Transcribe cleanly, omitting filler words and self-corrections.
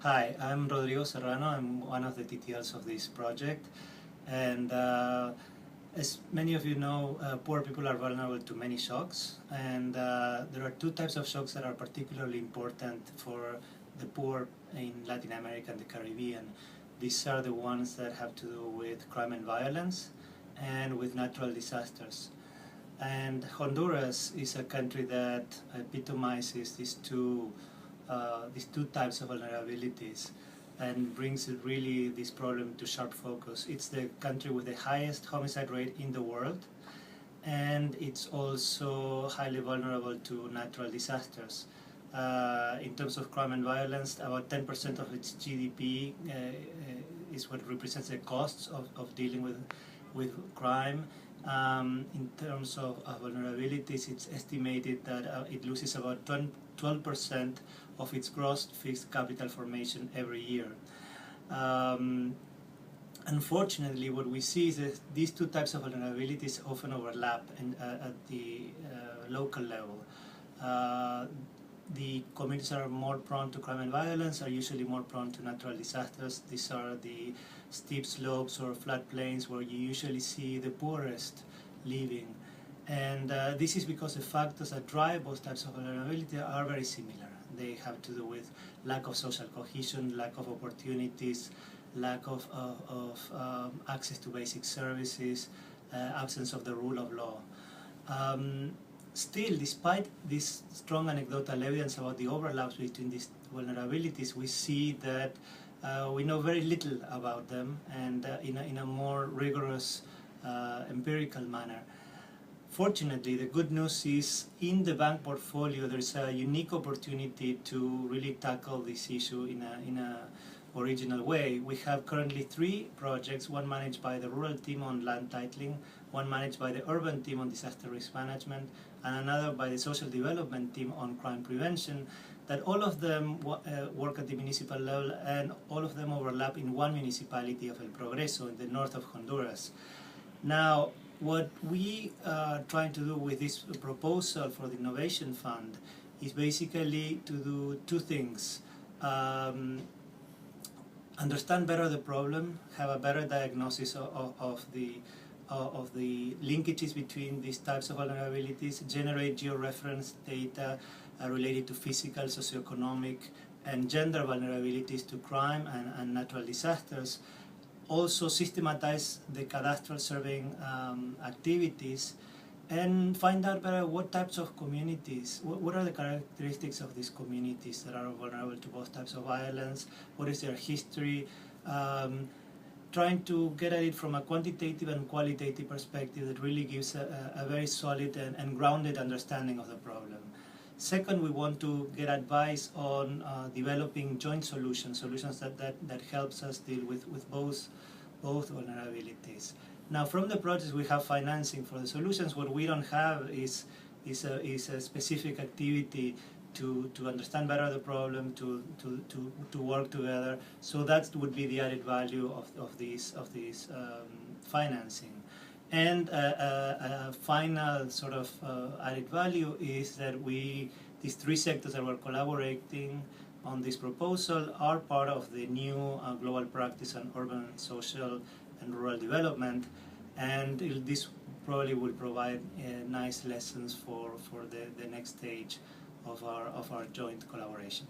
Hi, I'm Rodrigo Serrano. I'm one of the TTLs of this project. And as many of you know, poor people are vulnerable to many shocks. And there are two types of shocks that are particularly important for the poor in Latin America and the Caribbean. These are the ones that have to do with crime and violence and with natural disasters. And Honduras is a country that epitomizes these two types of vulnerabilities and brings really this problem to sharp focus. It's the country with the highest homicide rate in the world, and it's also highly vulnerable to natural disasters. In terms of crime and violence, about 10% of its GDP is what represents the costs of dealing with crime. In terms of vulnerabilities, it's estimated that it loses about 12% of its gross fixed capital formation every year. Unfortunately, what we see is that these two types of vulnerabilities often overlap at the local level. The communities that are more prone to crime and violence are usually more prone to natural disasters. These are the steep slopes or floodplains where you usually see the poorest living. And this is because the factors that drive both types of vulnerability are very similar. They have to do with lack of social cohesion, lack of opportunities, lack of access to basic services, absence of the rule of law. Still, despite this strong anecdotal evidence about the overlaps between these vulnerabilities, we see that we know very little about them, and in a more rigorous empirical manner. Fortunately, the good news is in the bank portfolio there's a unique opportunity to really tackle this issue in a original way. We have currently 3 projects, one managed by the rural team on land titling, one managed by the urban team on disaster risk management, and another by the social development team on crime prevention, that all of them work at the municipal level, and all of them overlap in one municipality of El Progreso in the north of Honduras. Now, what we are trying to do with this proposal for the Innovation Fund is basically to do 2 things. Understand better the problem, have a better diagnosis of the linkages between these types of vulnerabilities, generate georeference data related to physical, socioeconomic, and gender vulnerabilities to crime and natural disasters. Also systematize the cadastral surveying activities, and find out better what types of communities, what are the characteristics of these communities that are vulnerable to both types of violence, what is their history, trying to get at it from a quantitative and qualitative perspective that really gives a very solid and grounded understanding of the problem. Second, we want to get advice on developing joint solutions that helps us deal with both vulnerabilities. Now, from the projects we have financing for the solutions. What we don't have is a specific activity to understand better the problem, to work together. So that would be the added value of these financing. And a final sort of added value is that these 3 sectors that we're collaborating on this proposal are part of the new global practice on urban, social, and rural development, and this probably will provide nice lessons for the next stage of our joint collaboration.